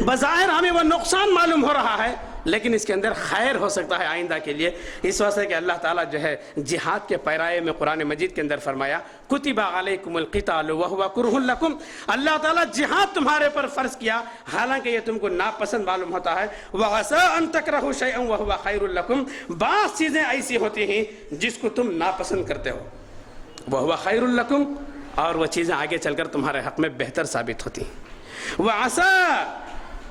بظاہر ہمیں وہ نقصان معلوم ہو رہا ہے، لیکن اس کے اندر خیر ہو سکتا ہے آئندہ کے لیے۔ اس وجہ سے کہ اللہ تعالیٰ جو ہے جہاد کے پیرائے میں قرآن مجید کے اندر فرمایا، کتب علیکم القتال وہو کرہ لکم، اللہ تعالیٰ جہاد تمہارے پر فرض کیا حالانکہ یہ تم کو ناپسند معلوم ہوتا ہے۔ وعسیٰ ان تکرہوا شیئا وہو خیر لکم، بعض چیزیں ایسی ہوتی ہیں جس کو تم ناپسند کرتے ہو، وہو خیر لکم، اور وہ چیزیں آگے چل کر تمہارے حق میں بہتر ثابت ہوتی ہیں۔ وَعَسَىٰ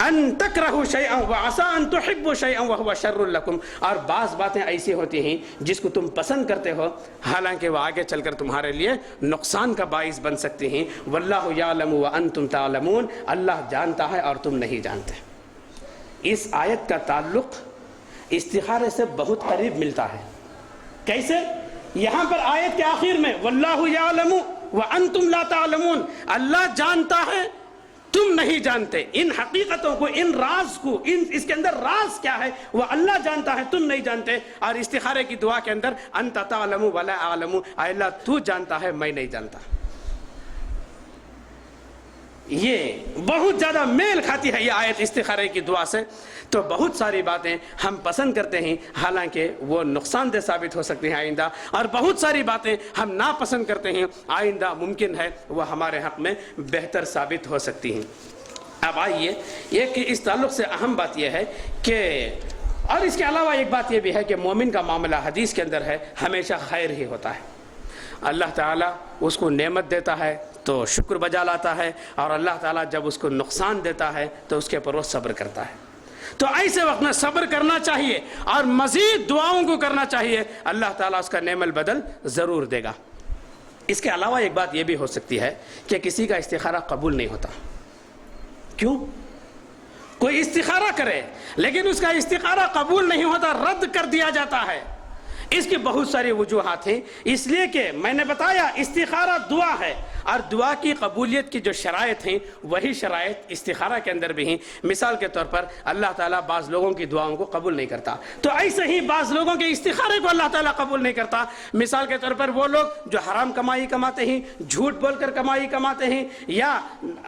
أَن تَكْرَهُوا شَيْئًا وَعَسَىٰ أَن تُحِبُّوا شَيْئًا وَهُوَ شَرٌّ لَكُمْ، اور بعض باتیں ایسی ہوتی ہیں جس کو تم پسند کرتے ہو حالانکہ وہ آگے چل کر تمہارے لیے نقصان کا باعث بن سکتی ہیں۔ وَاللَّهُ يَعْلَمُ وَأَنْتُمْ تَعْلَمُونَ، اللہ جانتا ہے اور تم نہیں جانتے۔ اس آیت کا تعلق استخارے سے بہت قریب ملتا ہے۔ کیسے؟ یہاں پر آیت کے آخر میں وَاللَّهُ يَعْلَمُ وَأَنْتُمْ لَا تَعْلَمُونَ، اللہ جانتا ہے تم نہیں جانتے۔ ان حقیقتوں کو، ان راز کو، اس کے اندر راز کیا ہے وہ اللہ جانتا ہے، تم نہیں جانتے۔ اور استخارے کی دعا کے اندر انت تعلم ولا اعلم، اے اللہ تو جانتا ہے میں نہیں جانتا۔ یہ بہت زیادہ میل کھاتی ہے یہ آیت استخارے کی دعا سے۔ تو بہت ساری باتیں ہم پسند کرتے ہیں حالانکہ وہ نقصان دہ ثابت ہو سکتی ہیں آئندہ، اور بہت ساری باتیں ہم ناپسند کرتے ہیں آئندہ ممکن ہے وہ ہمارے حق میں بہتر ثابت ہو سکتی ہیں۔ اب آئیے، ایک اس تعلق سے اہم بات یہ ہے کہ، اور اس کے علاوہ ایک بات یہ بھی ہے کہ مومن کا معاملہ حدیث کے اندر ہے ہمیشہ خیر ہی ہوتا ہے۔ اللہ تعالیٰ اس کو نعمت دیتا ہے تو شکر بجا لاتا ہے، اور اللہ تعالیٰ جب اس کو نقصان دیتا ہے تو اس کے اوپر وہ صبر کرتا ہے۔ تو ایسے وقت میں صبر کرنا چاہیے اور مزید دعاؤں کو کرنا چاہیے، اللہ تعالیٰ اس کا نعم البدل ضرور دے گا۔ اس کے علاوہ ایک بات یہ بھی ہو سکتی ہے کہ کسی کا استخارہ قبول نہیں ہوتا۔ کیوں؟ کوئی استخارہ کرے لیکن اس کا استخارہ قبول نہیں ہوتا، رد کر دیا جاتا ہے۔ اس کی بہت ساری وجوہات ہیں، اس لیے کہ میں نے بتایا استخارہ دعا ہے، اور دعا کی قبولیت کی جو شرائط ہیں وہی شرائط استخارہ کے اندر بھی ہیں۔ مثال کے طور پر اللہ تعالیٰ بعض لوگوں کی دعاؤں کو قبول نہیں کرتا، تو ایسے ہی بعض لوگوں کے استخارے کو اللہ تعالیٰ قبول نہیں کرتا۔ مثال کے طور پر وہ لوگ جو حرام کمائی کماتے ہیں، جھوٹ بول کر کمائی کماتے ہیں، یا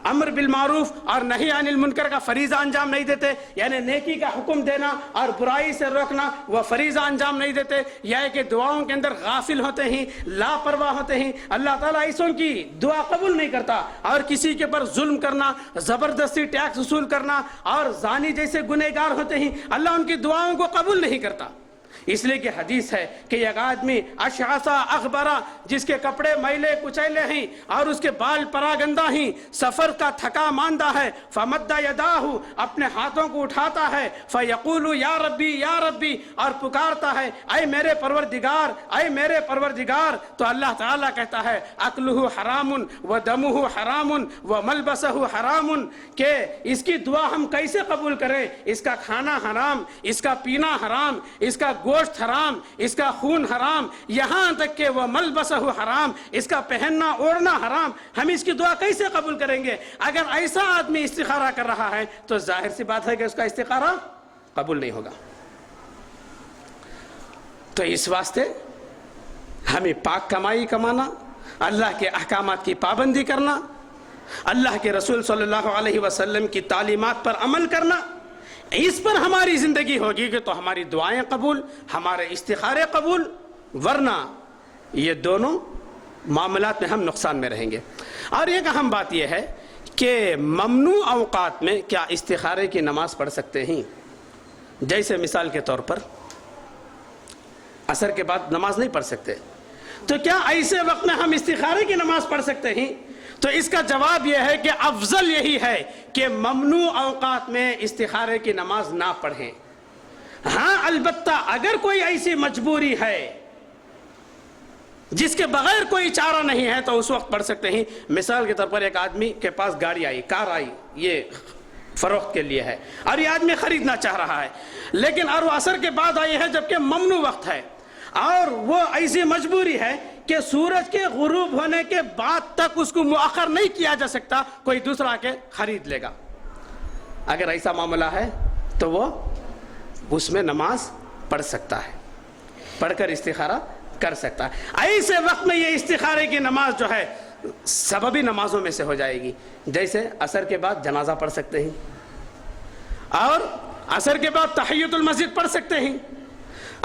امر بالمعروف اور نہی عن المنکر کا فریضہ انجام نہیں دیتے، یعنی نیکی کا حکم دینا اور برائی سے روکنا وہ فریضہ انجام نہیں دیتے، یا کہ دعاؤں کے اندر غافل ہوتے ہیں، لاپرواہ ہوتے ہیں، اللہ تعالیٰ ایسوں کی دعا قبول نہیں کرتا۔ اور کسی کے پر ظلم کرنا، زبردستی ٹیکس وصول کرنا، اور زانی جیسے گنہگار ہوتے ہیں، اللہ ان کی دعاؤں کو قبول نہیں کرتا۔ اس لیے کہ حدیث ہے کہ ایک آدمی اشعثا اغبرا، جس کے کپڑے میلے کچیلے ہیں اور اس کے بال پراگندہ ہیں، سفر کا تھکا ماندہ ہے، فمد یداہ، اپنے ہاتھوں کو اٹھاتا ہے، فیقول یا ربی یا ربی، اور پکارتا ہے اے میرے پروردگار اے میرے پروردگار، تو اللہ تعالیٰ کہتا ہے اکلہ حرام و دمہ حرام و ملبسہ حرام، کہ اس کی دعا ہم کیسے قبول کریں؟ اس کا کھانا حرام، اس کا پینا حرام، اس کا گوشت حرام، اس کا خون حرام، یہاں تک کہ وہ ملبسہ حرام، اس کا پہننا اوڑھنا حرام، ہم اس کی دعا کیسے قبول کریں گے؟ اگر ایسا آدمی استخارہ کر رہا ہے تو ظاہر سی بات ہے کہ اس کا استخارہ قبول نہیں ہوگا۔ تو اس واسطے ہمیں پاک کمائی کمانا، اللہ کے احکامات کی پابندی کرنا، اللہ کے رسول صلی اللہ علیہ وسلم کی تعلیمات پر عمل کرنا، اس پر ہماری زندگی ہوگی کہ تو ہماری دعائیں قبول، ہمارے استخارے قبول، ورنہ یہ دونوں معاملات میں ہم نقصان میں رہیں گے۔ اور ایک اہم بات یہ ہے کہ ممنوع اوقات میں کیا استخارے کی نماز پڑھ سکتے ہیں؟ جیسے مثال کے طور پر عصر کے بعد نماز نہیں پڑھ سکتے، تو کیا ایسے وقت میں ہم استخارے کی نماز پڑھ سکتے ہیں؟ تو اس کا جواب یہ ہے کہ افضل یہی ہے کہ ممنوع اوقات میں استخارے کی نماز نہ پڑھیں۔ ہاں البتہ اگر کوئی ایسی مجبوری ہے جس کے بغیر کوئی چارہ نہیں ہے تو اس وقت پڑھ سکتے ہیں۔ مثال کے طور پر ایک آدمی کے پاس گاڑی آئی، کار آئی، یہ فروخت کے لیے ہے، اور یہ آدمی خریدنا چاہ رہا ہے، لیکن اور وہ عصر کے بعد آئی ہے جبکہ ممنوع وقت ہے، اور وہ ایسی مجبوری ہے کہ سورج کے غروب ہونے کے بعد تک اس کو مؤخر نہیں کیا جا سکتا، کوئی دوسرا کے خرید لے گا۔ اگر ایسا معاملہ ہے تو وہ اس میں نماز پڑھ سکتا ہے، پڑھ کر استخارہ کر سکتا ہے۔ ایسے وقت میں یہ استخارے کی نماز جو ہے سببی نمازوں میں سے ہو جائے گی، جیسے عصر کے بعد جنازہ پڑھ سکتے ہیں، اور عصر کے بعد تحیۃ المسجد پڑھ سکتے ہیں۔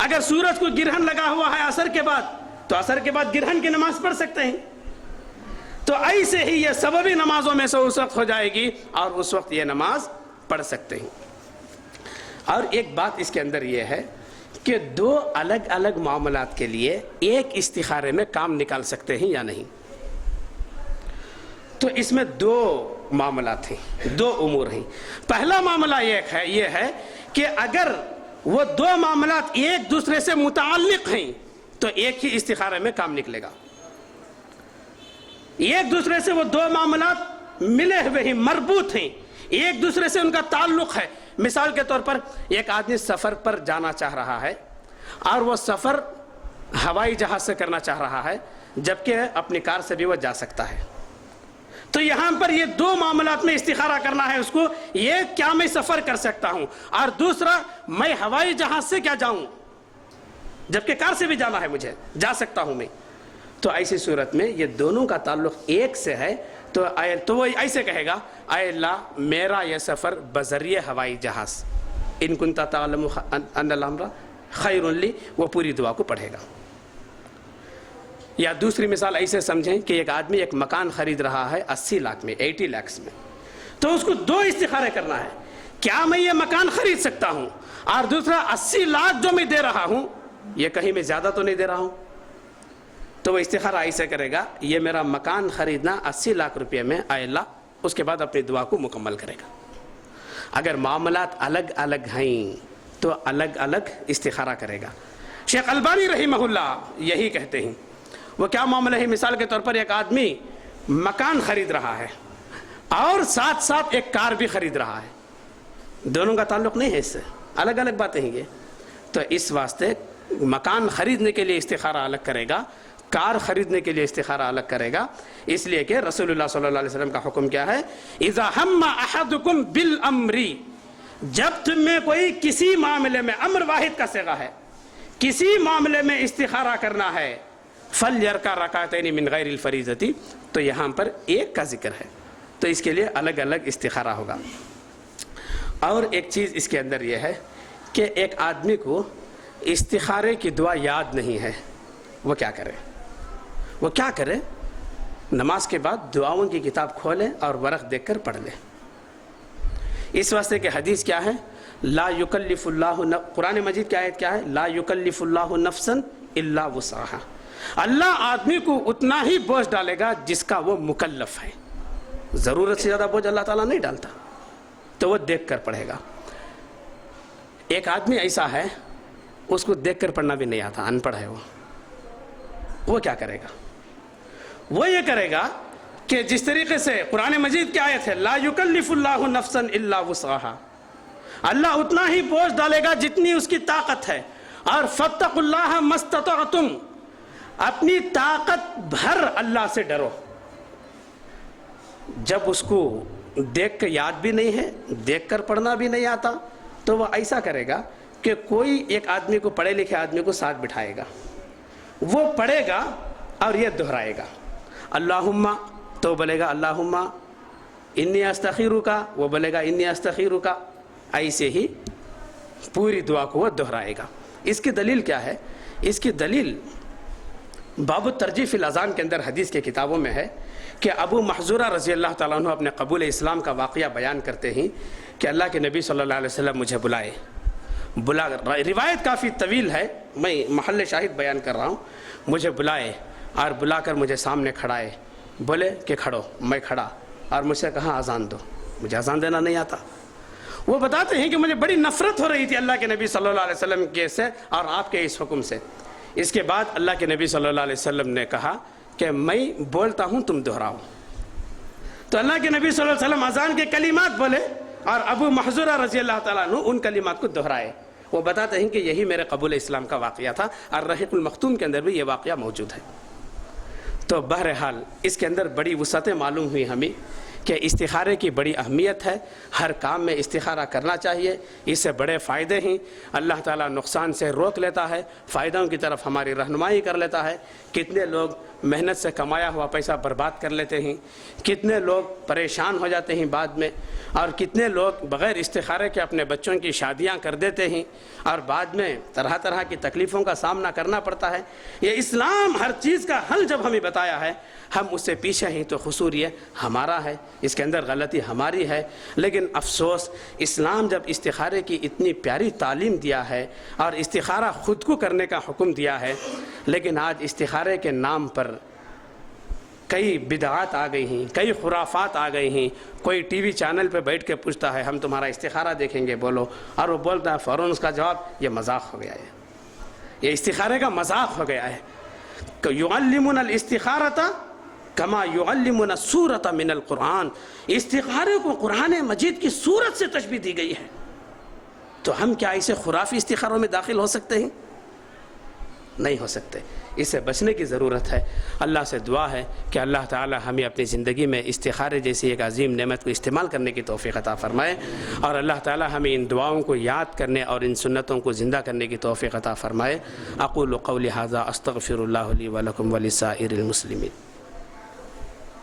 اگر سورج کو گرہن لگا ہوا ہے عصر کے بعد تو عصر کے بعد گرہن کی نماز پڑھ سکتے ہیں۔ تو ایسے ہی یہ سببی نمازوں میں سے اس وقت ہو جائے گی اور اس وقت یہ نماز پڑھ سکتے ہیں۔ اور ایک بات اس کے اندر یہ ہے کہ دو الگ الگ معاملات کے لیے ایک استخارے میں کام نکال سکتے ہیں یا نہیں۔ تو اس میں دو معاملات ہیں، دو امور ہیں۔ پہلا معاملہ یہ ہے کہ اگر وہ دو معاملات ایک دوسرے سے متعلق ہیں تو ایک ہی استخارے میں کام نکلے گا۔ ایک دوسرے سے وہ دو معاملات ملے ہوئے ہیں، مربوط ہیں، ایک دوسرے سے ان کا تعلق ہے۔ مثال کے طور پر ایک آدمی سفر پر جانا چاہ رہا ہے اور وہ سفر ہوائی جہاز سے کرنا چاہ رہا ہے، جبکہ اپنی کار سے بھی وہ جا سکتا ہے۔ تو یہاں پر یہ دو معاملات میں استخارہ کرنا ہے اس کو، یہ کیا میں سفر کر سکتا ہوں، اور دوسرا میں ہوائی جہاز سے کیا جاؤں، جبکہ کار سے بھی جانا ہے، مجھے جا سکتا ہوں میں۔ تو ایسی صورت میں یہ دونوں کا تعلق ایک سے ہے، تو وہ ایسے کہے گا اے اللہ میرا یہ سفر بذریعہ ہوائی جہاز، ان کنت تعلم ان الامر خیر لی، وہ پوری دعا کو پڑھے گا۔ یا دوسری مثال ایسے سمجھیں کہ ایک آدمی ایک مکان خرید رہا ہے 80 لاکھ میں، 80 lakhs میں، تو اس کو دو استخارے کرنا ہے، کیا میں یہ مکان خرید سکتا ہوں، اور دوسرا 80 لاکھ جو میں دے رہا ہوں یہ کہیں میں زیادہ تو نہیں دے رہا ہوں۔ تو وہ استخارہ ایسے کرے گا یہ میرا مکان خریدنا 80 لاکھ روپے میں، اے اللہ، اس کے بعد اپنی دعا کو مکمل کرے گا۔ اگر معاملات الگ الگ ہیں تو الگ الگ استخارہ کرے گا۔ شیخ البانی رحمہ اللہ یہی کہتے ہیں۔ وہ کیا معاملہ ہے؟ مثال کے طور پر ایک آدمی مکان خرید رہا ہے اور ساتھ ساتھ ایک کار بھی خرید رہا ہے، دونوں کا تعلق نہیں ہے، اس سے الگ الگ باتیں ہیں یہ۔ تو اس واسطے مکان خریدنے کے لیے استخارہ الگ کرے گا، کار خریدنے کے لیے استخارہ الگ کرے گا، اس لیے کہ رسول اللہ صلی اللہ علیہ وسلم کا حکم کیا ہے؟ اذا ہم احدکم بالامر، جب تم میں کوئی کسی معاملے میں، امر واحد کا صیغہ ہے، کسی معاملے میں استخارہ کرنا ہے، فلیرکع رکعتین من غیر الفریضۃ، تو یہاں پر ایک کا ذکر ہے، تو اس کے لیے الگ الگ استخارہ ہوگا۔ اور ایک چیز اس کے اندر یہ ہے کہ ایک آدمی کو استخارے کی دعا یاد نہیں ہے، وہ کیا کرے؟ وہ کیا کرے؟ نماز کے بعد دعاؤں کی کتاب کھولے اور ورق دیکھ کر پڑھ لے۔ اس واسطے کہ حدیث کیا ہے؟ لا یکلف اللہ، قرآن مجید کی آیت کیا ہے؟ لا یکلف اللہ نفسا الا وسعها، اللہ آدمی کو اتنا ہی بوجھ ڈالے گا جس کا وہ مکلف ہے، ضرورت سے زیادہ بوجھ اللہ تعالیٰ نہیں ڈالتا، تو وہ دیکھ کر پڑھے گا۔ ایک آدمی ایسا ہے اس کو دیکھ کر پڑھنا بھی نہیں آتا، ان پڑھ ہے، وہ کیا کرے گا؟ وہ یہ کرے گا کہ جس طریقے سے قرآن مجید کی آیت ہے لا یکلف اللہ نفسا الا وسعها، اللہ اتنا ہی بوجھ ڈالے گا جتنی اس کی طاقت ہے، اور فاتقوا اللہ ما استطعتم، اپنی طاقت بھر اللہ سے ڈرو۔ جب اس کو دیکھ کے یاد بھی نہیں ہے، دیکھ کر پڑھنا بھی نہیں آتا، تو وہ ایسا کرے گا کہ کوئی ایک آدمی کو، پڑھے لکھے آدمی کو ساتھ بٹھائے گا، وہ پڑھے گا اور یہ دہرائے گا، اللہم، تو بولے گا اللہم انی استخیرک، وہ بولے گا انی استخیرک، ایسے ہی پوری دعا کو وہ دہرائے گا۔ اس کی دلیل کیا ہے؟ اس کی دلیل باب الترجیح فی الاذان کے اندر حدیث کے کتابوں میں ہے کہ ابو محذورہ رضی اللہ تعالیٰ عنہ اپنے قبول اسلام کا واقعہ بیان کرتے ہیں کہ اللہ کے نبی صلی اللہ علیہ وسلم مجھے بلائے، روایت کافی طویل ہے، میں محل شاہد بیان کر رہا ہوں، مجھے بلائے اور بلا کر مجھے سامنے کھڑائے، بولے کہ کھڑو، میں کھڑا، اور مجھ سے کہا اذان دو، مجھے اذان دینا نہیں آتا۔ وہ بتاتے ہیں کہ مجھے بڑی نفرت ہو رہی تھی اللہ کے نبی صلی اللہ علیہ وسلم کے سے اور آپ کے اس حکم سے۔ اس کے بعد اللہ کے نبی صلی اللہ علیہ وسلم نے کہا کہ میں بولتا ہوں تم دہراؤ، تو اللہ کے نبی صلی اللہ علیہ وسلم اذان کے کلمات بولے اور ابو محذورہ رضی اللہ تعالیٰ عنہ ان کلمات کو دہرائے۔ وہ بتاتے ہیں کہ یہی میرے قبول اسلام کا واقعہ تھا، اور رحیق المختوم کے اندر بھی یہ واقعہ موجود ہے۔ تو بہرحال اس کے اندر بڑی وسعتیں معلوم ہوئی ہمیں کہ استخارے کی بڑی اہمیت ہے، ہر کام میں استخارہ کرنا چاہیے، اس سے بڑے فائدے ہیں، اللہ تعالیٰ نقصان سے روک لیتا ہے، فائدوں کی طرف ہماری رہنمائی کر لیتا ہے۔ کتنے لوگ محنت سے کمایا ہوا پیسہ برباد کر لیتے ہیں، کتنے لوگ پریشان ہو جاتے ہیں بعد میں، اور کتنے لوگ بغیر استخارے کے اپنے بچوں کی شادیاں کر دیتے ہیں، اور بعد میں طرح طرح کی تکلیفوں کا سامنا کرنا پڑتا ہے۔ یہ اسلام ہر چیز کا حل جب ہمیں بتایا ہے، ہم اس سے پیچھے ہیں تو قصور یہ ہمارا ہے، اس کے اندر غلطی ہماری ہے۔ لیکن افسوس، اسلام جب استخارے کی اتنی پیاری تعلیم دیا ہے اور استخارہ خود کو کرنے کا حکم دیا ہے، لیکن آج استخارے کے نام پر کئی بدعات آ گئی ہیں، کئی خرافات آ گئی ہیں. کوئی ٹی وی چینل پہ بیٹھ کے پوچھتا ہے ہم تمہارا استخارہ دیکھیں گے بولو، اور وہ بولتا ہے فوراً اس کا جواب یہ مذاق ہو گیا ہے، یہ استخارے کا مذاق ہو گیا ہے. کہ یعلمون الاستخارۃ کما یعلمون السورۃ من القرآن، استخارے کو قرآن مجید کی سورت سے تشبیہ دی گئی ہے. تو ہم کیا اسے خرافی استخاروں میں داخل ہو سکتے ہیں؟ نہیں ہو سکتے. اس سے بچنے کی ضرورت ہے. اللہ سے دعا ہے کہ اللہ تعالی ہمیں اپنی زندگی میں استخارے جیسی ایک عظیم نعمت کو استعمال کرنے کی توفیق عطا فرمائے، اور اللہ تعالی ہمیں ان دعاؤں کو یاد کرنے اور ان سنتوں کو زندہ کرنے کی توفیق عطا فرمائے. اقول قولی ھذا استغفر اللہ لی ولکم ولسائر المسلمین.